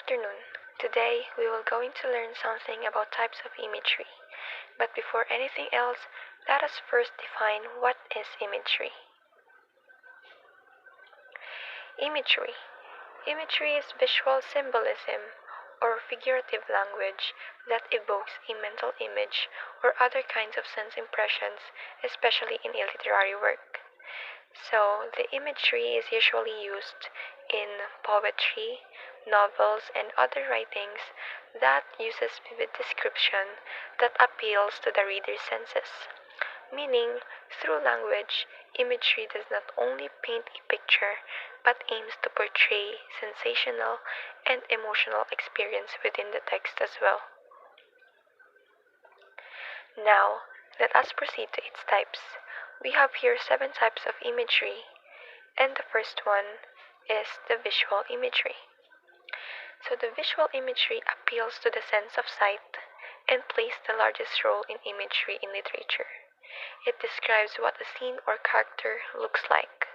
afternoon. Today we will going to learn something about types of imagery. But before anything else, let us first define what is imagery. Imagery. Imagery is visual symbolism or figurative language that evokes a mental image or other kinds of sense impressions, especially in a literary work. So, the imagery is usually used in poetry, novels, and other writings that uses vivid description that appeals to the reader's senses. Meaning, through language, imagery does not only paint a picture but aims to portray sensational and emotional experience within the text as well. Now, let us proceed to its types. We have here 7 types of imagery, and the first one is the visual imagery. So the visual imagery appeals to the sense of sight and plays the largest role in imagery in literature. It describes what a scene or character looks like.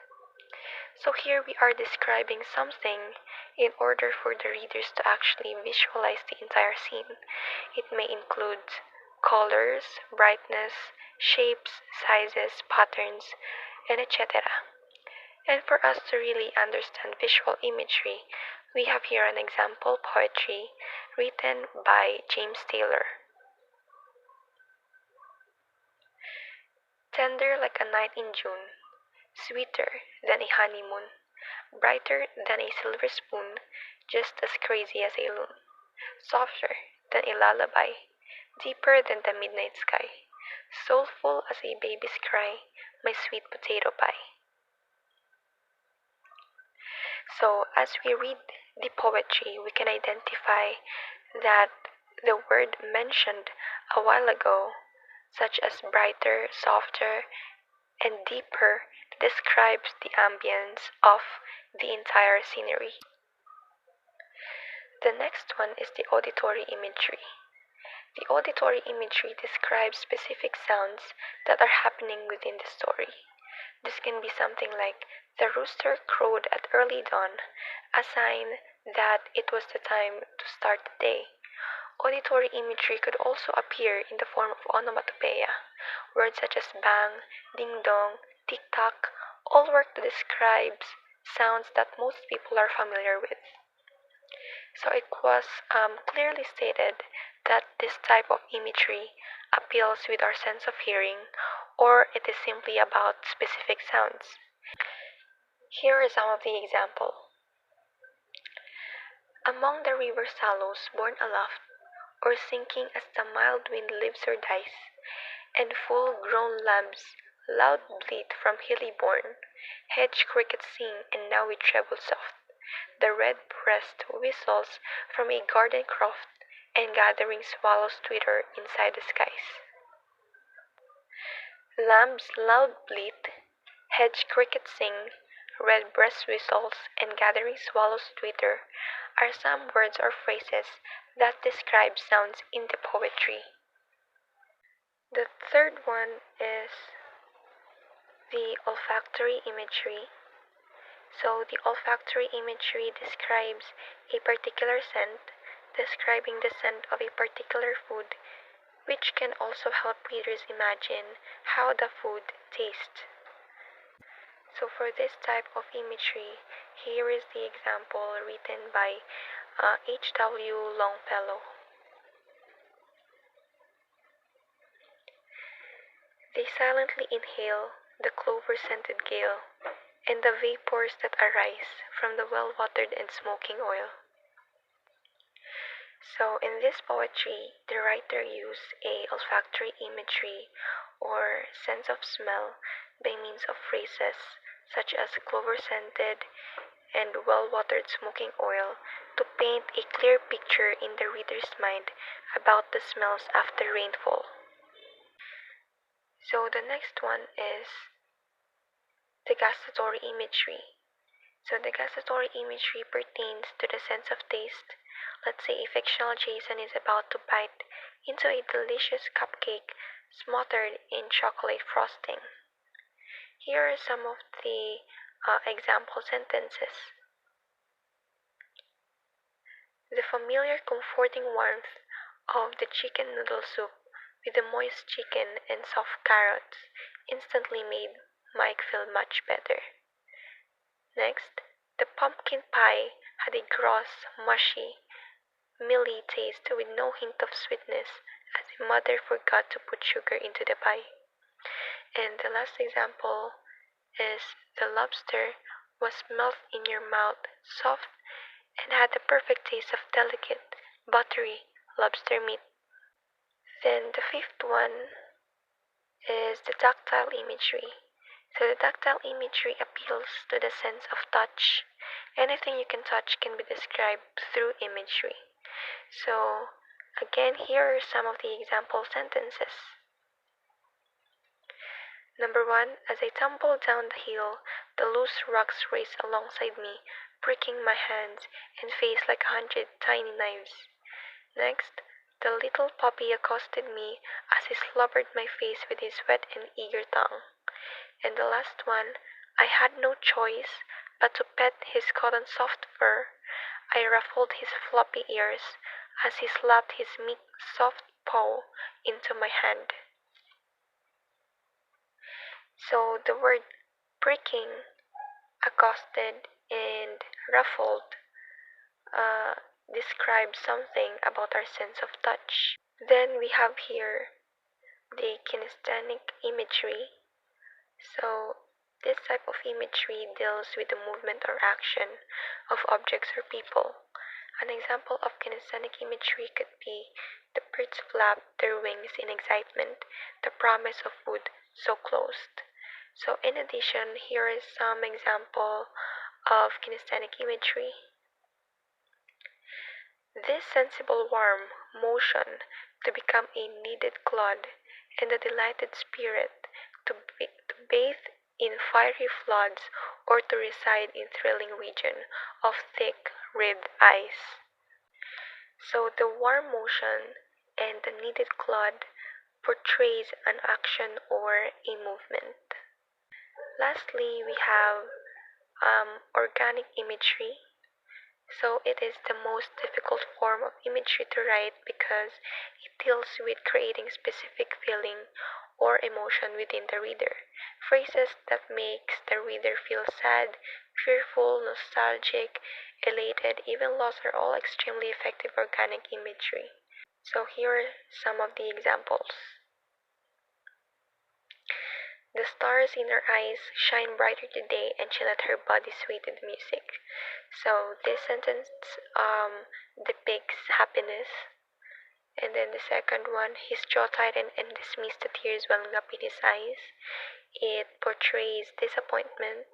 So here we are describing something in order for the readers to actually visualize the entire scene. It may include colors, brightness, shapes, sizes, patterns, and etc. And for us to really understand visual imagery, we have here an example poetry written by James Taylor. Tender like a night in June, sweeter than a honeymoon, brighter than a silver spoon, just as crazy as a loon, softer than a lullaby, deeper than the midnight sky, soulful as a baby's cry, my sweet potato pie. So, as we read the poetry, we can identify that the word mentioned a while ago, such as brighter, softer, and deeper, describes the ambience of the entire scenery. The next one is the auditory imagery. The auditory imagery describes specific sounds that are happening within the story. This can be something like the rooster crowed at early dawn, a sign that it was the time to start the day. Auditory imagery could also appear in the form of onomatopoeia. Words such as bang, ding dong, tick tock all work to describe sounds that most people are familiar with. So it was clearly stated that this type of imagery appeals with our sense of hearing, or it is simply about specific sounds. Here are some of the example. Among the river sallows borne aloft, or sinking as the mild wind lives or dies, and full-grown lambs loud bleat from hilly bourne, hedge crickets sing and now with treble soft, the red-breast whistles from a garden croft, and gathering swallows twitter inside the skies. Lambs loud bleat, hedge crickets sing, red-breast whistles, and gathering swallows twitter are some words or phrases that describe sounds in the poetry. The third one is the olfactory imagery. So the olfactory imagery describes a particular scent, describing the scent of a particular food, which can also help readers imagine how the food tastes. So for this type of imagery, here is the example written by H.W. Longfellow. They silently inhale the clover-scented gale, and the vapors that arise from the well-watered and smoking oil. So in this poetry, the writer used a olfactory imagery or sense of smell by means of phrases such as clover-scented and well-watered smoking oil to paint a clear picture in the reader's mind about the smells after rainfall. So the next one is the gustatory imagery. So the gustatory imagery pertains to the sense of taste. Let's say a fictional Jason is about to bite into a delicious cupcake smothered in chocolate frosting. Here are some of the example sentences. The familiar comforting warmth of the chicken noodle soup with the moist chicken and soft carrots instantly made Mike feel much better. Next, the pumpkin pie had a gross, mushy, mealy taste with no hint of sweetness as the mother forgot to put sugar into the pie. And the last example is the lobster was melt in your mouth, soft, and had the perfect taste of delicate, buttery lobster meat. Then the fifth one is the tactile imagery. So the tactile imagery appeals to the sense of touch. Anything you can touch can be described through imagery. So again, here are some of the example sentences. Number 1, as I tumbled down the hill, the loose rocks raced alongside me, pricking my hands and face like 100 tiny knives. Next, the little puppy accosted me as he slobbered my face with his wet and eager tongue. And the last one, I had no choice but to pet his cotton soft fur. I ruffled his floppy ears as he slapped his meek soft paw into my hand. So the word pricking, accosted, and ruffled uh, describe something about our sense of touch. Then we have here the kinesthetic imagery. So this type of imagery deals with the movement or action of objects or people. An example of kinesthetic imagery could be the birds flap their wings in excitement, the promise of food so close. So in addition, here is some example of kinesthetic imagery. This sensible warm motion to become a kneaded clod, and the delighted spirit to bathe in fiery floods or to reside in thrilling region of thick ribbed ice. So the warm motion and the kneaded clod portrays an action or a movement. Lastly, we have organic imagery. So it is the most difficult form of imagery to write because it deals with creating specific feeling or emotion within the reader. Phrases that makes the reader feel sad, fearful, nostalgic, elated, even lost are all extremely effective organic imagery. So here are some of the examples. The stars in her eyes shine brighter today, and she let her body sway to the music. So this sentence depicts happiness. And then the second one, his jaw tightened and dismissed the tears welling up in his eyes. It portrays disappointment.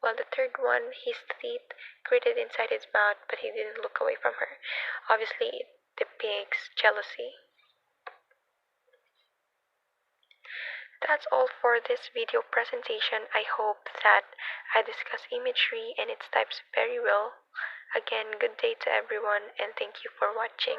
While the third one, his teeth gritted inside his mouth, but he didn't look away from her. Obviously, it depicts jealousy. That's all for this video presentation. I hope that I discuss imagery and its types very well. Again, good day to everyone and thank you for watching.